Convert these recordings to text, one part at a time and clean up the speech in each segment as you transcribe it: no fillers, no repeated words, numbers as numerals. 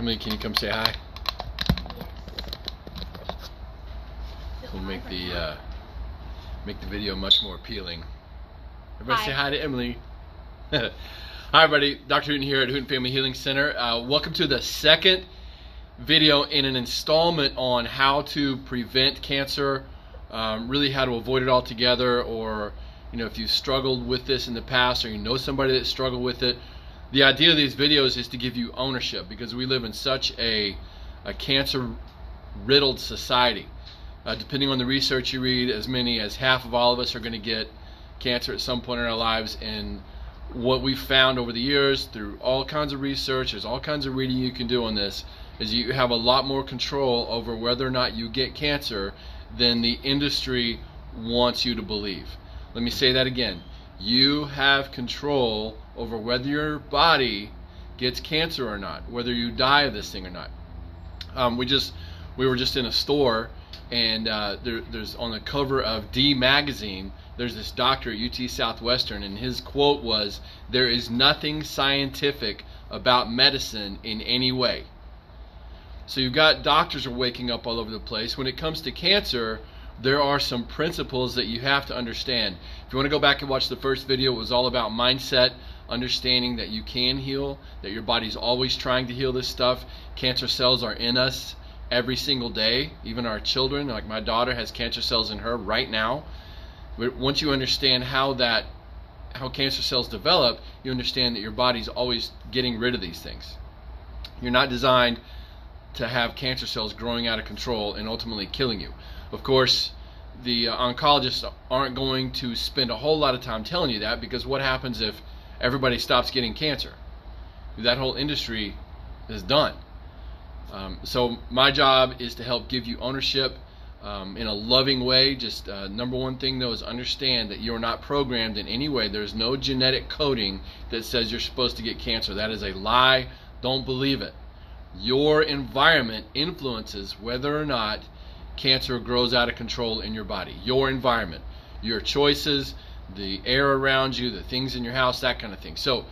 Emily, can you come say hi? We'll make the video much more appealing. Everybody say hi to Emily. Hi everybody, Dr. Hooten here at Hooten Family Healing Center. Welcome to the second video in an installment on how to prevent cancer, really how to avoid it altogether, or if you've struggled with this in the past or you know somebody that struggled with it. The idea of these videos is to give you ownership, because we live in such a cancer-riddled society. Depending on the research you read, as many as half of all of us are going to get cancer at some point in our lives. And what we've found over the years through all kinds of research, there's all kinds of reading you can do on this, is you have a lot more control over whether or not you get cancer than the industry wants you to believe. Let me say that again. You have control over whether your body gets cancer or not, whether you die of this thing or not. We were just in a store, and there's on the cover of D magazine, there's this doctor at UT Southwestern, and his quote was, "There is nothing scientific about medicine in any way." So you've got doctors are waking up all over the place. When it comes to cancer, there are some principles that you have to understand. If you want to go back and watch the first video, it was all about mindset, understanding that you can heal, that your body's always trying to heal this stuff. Cancer cells are in us every single day, even our children. Like my daughter has cancer cells in her right now. But once you understand how cancer cells develop, you understand that your body's always getting rid of these things. You're not designed to have cancer cells growing out of control and ultimately killing you. Of course, the oncologists aren't going to spend a whole lot of time telling you that, because what happens if everybody stops getting cancer? That whole industry is done. So my job is to help give you ownership in a loving way. Just number one thing though is understand that you're not programmed in any way. There's no genetic coding that says you're supposed to get cancer. That is a lie. Don't believe it. Your environment influences whether or not cancer grows out of control in your body. Your environment, your choices, the air around you, the things in your house, that kind of thing. So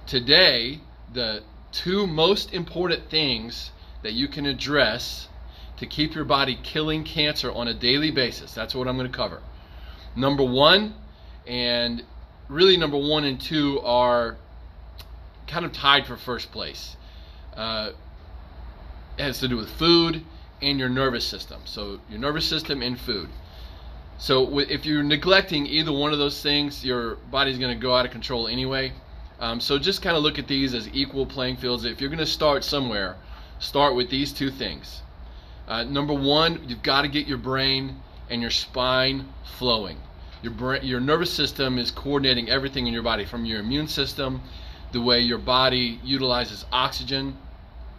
today, the two most important things that you can address to keep your body killing cancer on a daily basis, that's what I'm going to cover. Number one, and really number one and two are kind of tied for first place. It has to do with food and your nervous system. So your nervous system and food. So if you're neglecting either one of those things, your body's going to go out of control anyway. So just kind of look at these as equal playing fields. If you're going to start somewhere, start with these two things. Number one, you've got to get your brain and your spine flowing. Your nervous system is coordinating everything in your body, from your immune system, the way your body utilizes oxygen.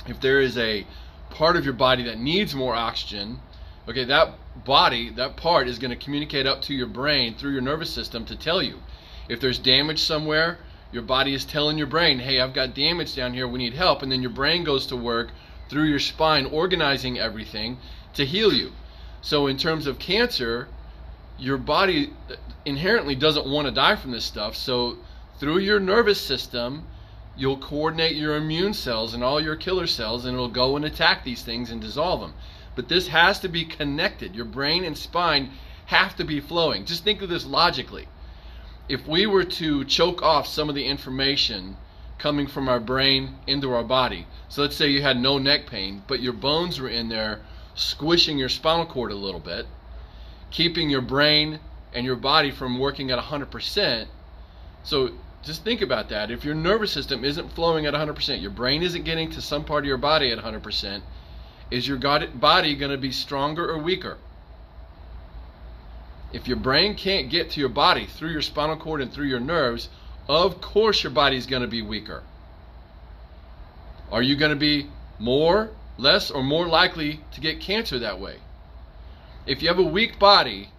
If there is a part of your body that needs more oxygen, okay, that part is going to communicate up to your brain through your nervous system to tell you. If there's damage somewhere, your body is telling your brain, hey, I've got damage down here, we need help. And then your brain goes to work through your spine, organizing everything to heal you. So in terms of cancer, your body inherently doesn't want to die from this stuff. So through your nervous system, you'll coordinate your immune cells and all your killer cells, and it'll go and attack these things and dissolve them. But this has to be connected. Your brain and spine have to be flowing. Just think of this logically. If we were to choke off some of the information coming from our brain into our body, so let's say you had no neck pain, but your bones were in there squishing your spinal cord a little bit, keeping your brain and your body from working at 100%. So just think about that. If your nervous system isn't flowing at 100%, your brain isn't getting to some part of your body at 100%, is your body going to be stronger or weaker? If your brain can't get to your body through your spinal cord and through your nerves, of course your body's going to be weaker. Are you going to be more, less, or more likely to get cancer that way? If you have a weak body,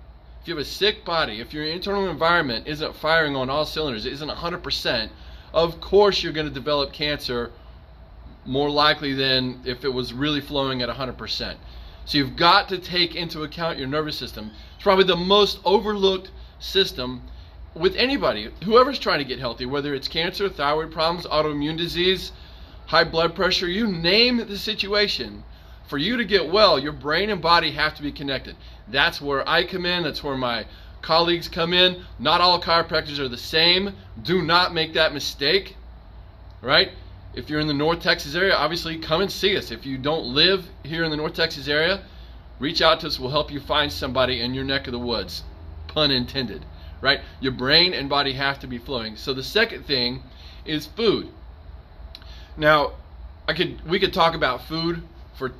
if you have a sick body, if your internal environment isn't firing on all cylinders, it isn't 100%, of course you're going to develop cancer more likely than if it was really flowing at 100%. So you've got to take into account your nervous system. It's probably the most overlooked system with anybody, whoever's trying to get healthy, whether it's cancer, thyroid problems, autoimmune disease, high blood pressure, you name the situation. For you to get well, your brain and body have to be connected. That's where I come in. That's where my colleagues come in. Not all chiropractors are the same. Do not make that mistake, right? If you're in the North Texas area, obviously come and see us. If you don't live here in the North Texas area, reach out to us. We'll help you find somebody in your neck of the woods, pun intended, right? Your brain and body have to be flowing. So the second thing is food. Now, we could talk about food for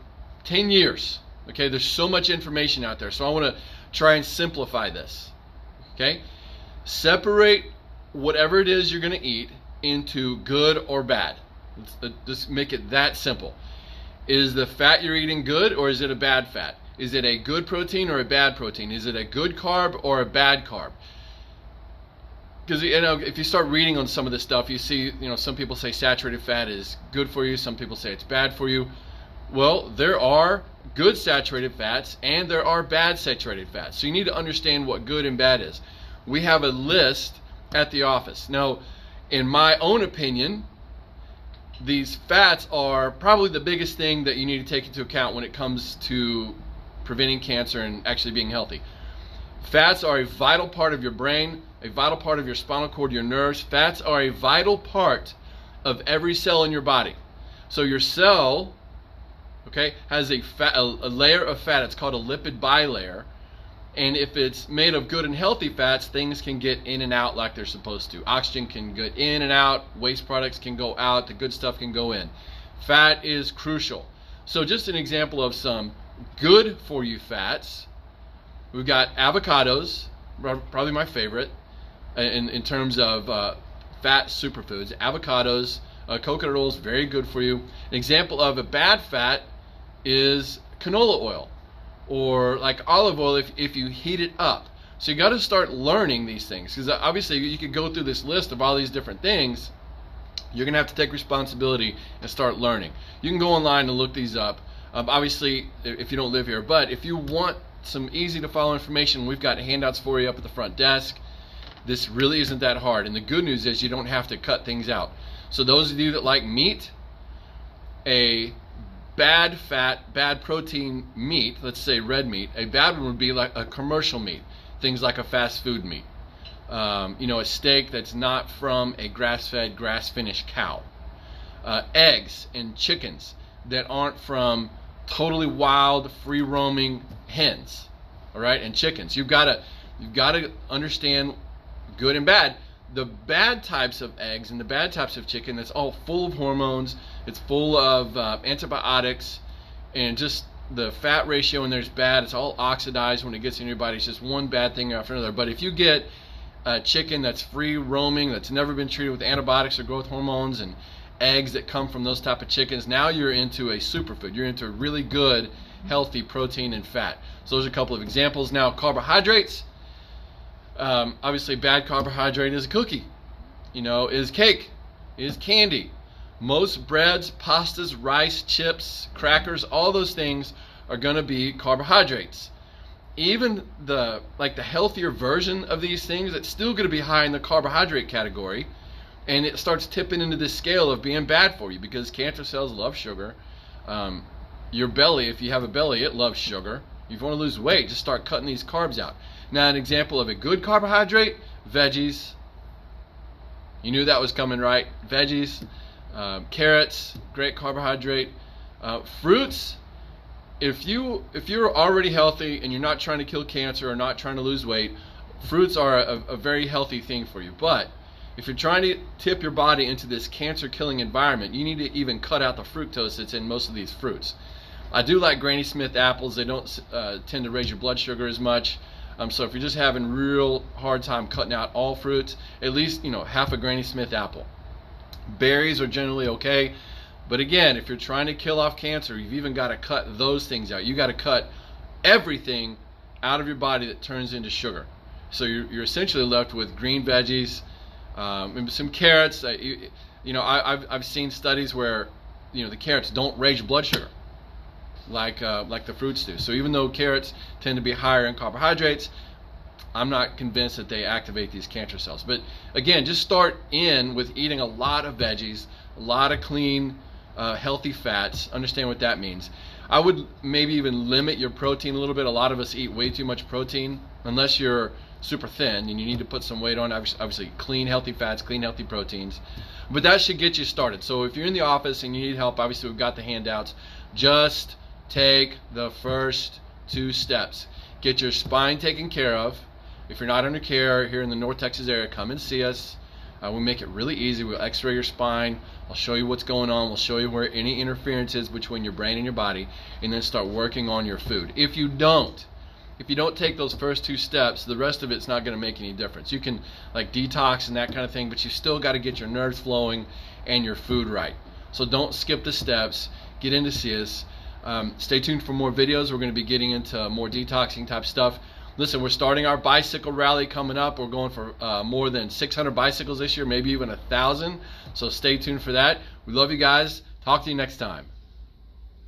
10 years. Okay, there's so much information out there. So I want to try and simplify this. Okay? Separate whatever it is you're going to eat into good or bad. Let's just make it that simple. Is the fat you're eating good, or is it a bad fat? Is it a good protein or a bad protein? Is it a good carb or a bad carb? Because if you start reading on some of this stuff, you see, some people say saturated fat is good for you. Some people say it's bad for you. Well, there are good saturated fats and there are bad saturated fats. So you need to understand what good and bad is. We have a list at the office. Now, in my own opinion, these fats are probably the biggest thing that you need to take into account when it comes to preventing cancer and actually being healthy. Fats are a vital part of your brain, a vital part of your spinal cord, your nerves. Fats are a vital part of every cell in your body. So your cell, okay, has a layer of fat. It's called a lipid bilayer. And if it's made of good and healthy fats, things can get in and out like they're supposed to. Oxygen can get in and out. Waste products can go out. The good stuff can go in. Fat is crucial. So just an example of some good for you fats. We've got avocados, probably my favorite in terms of fat superfoods. Avocados, coconut oil is very good for you. An example of a bad fat is canola oil, or like olive oil if you heat it up. So you got to start learning these things, because obviously you could go through this list of all these different things. You're going to have to take responsibility and start learning. You can go online and look these up. Obviously, if you don't live here, but if you want some easy to follow information, we've got handouts for you up at the front desk. This really isn't that hard, and the good news is you don't have to cut things out. So those of you that like meat, a bad fat, bad protein meat, let's say red meat, a bad one would be like a commercial meat, things like a fast food meat. A steak that's not from a grass-fed, grass-finished cow. Eggs and chickens that aren't from totally wild, free-roaming hens, all right, and chickens. You've got to understand good and bad. The bad types of eggs and the bad types of chicken, that's all full of hormones. It's full of antibiotics, and just the fat ratio in there is bad. It's all oxidized when it gets in your body. It's just one bad thing after another. But if you get a chicken that's free roaming, that's never been treated with antibiotics or growth hormones, and eggs that come from those type of chickens, now you're into a superfood. You're into a really good, healthy protein and fat. So those are a couple of examples. Now, carbohydrates. Obviously, bad carbohydrate is a cookie, is cake, is candy. Most breads, pastas, rice, chips, crackers, all those things are going to be carbohydrates. Even the healthier version of these things, it's still going to be high in the carbohydrate category, and it starts tipping into this scale of being bad for you, because cancer cells love sugar. Your belly, if you have a belly, it loves sugar. If you want to lose weight, just start cutting these carbs out. Now, an example of a good carbohydrate, veggies. You knew that was coming, right? Veggies, carrots, great carbohydrate. Fruits, if you're already healthy and you're not trying to kill cancer or not trying to lose weight, fruits are a very healthy thing for you. But if you're trying to tip your body into this cancer-killing environment, you need to even cut out the fructose that's in most of these fruits. I do like Granny Smith apples. They don't tend to raise your blood sugar as much. So if you're just having real hard time cutting out all fruits, at least half a Granny Smith apple. Berries are generally okay, but again, if you're trying to kill off cancer, you've even got to cut those things out. You got to cut everything out of your body that turns into sugar. So you're essentially left with green veggies, maybe some carrots. I've seen studies where the carrots don't raise your blood sugar like the fruits do. So even though carrots tend to be higher in carbohydrates, I'm not convinced that they activate these cancer cells. But again, just start in with eating a lot of veggies, a lot of clean healthy fats. Understand what that means. I would maybe even limit your protein a little bit. A lot of us eat way too much protein, unless you're super thin and you need to put some weight on. Obviously, clean, healthy fats, clean, healthy proteins. But that should get you started. So if you're in the office and you need help, obviously we've got the handouts. Just take the first 2 steps. Get your spine taken care of. If you're not under care here in the North Texas area, come and see us. We make it really easy. We'll x-ray your spine. I'll show you what's going on. We'll show you where any interference is between your brain and your body, and then start working on your food. If you don't take those first 2 steps, the rest of it's not going to make any difference. You can like detox and that kind of thing, but you still got to get your nerves flowing and your food right. So don't skip the steps. Get in to see us. Stay tuned for more videos. We're going to be getting into more detoxing type stuff. Listen, we're starting our bicycle rally coming up. We're going for more than 600 bicycles this year, maybe even 1,000. So stay tuned for that. We love you guys. Talk to you next time.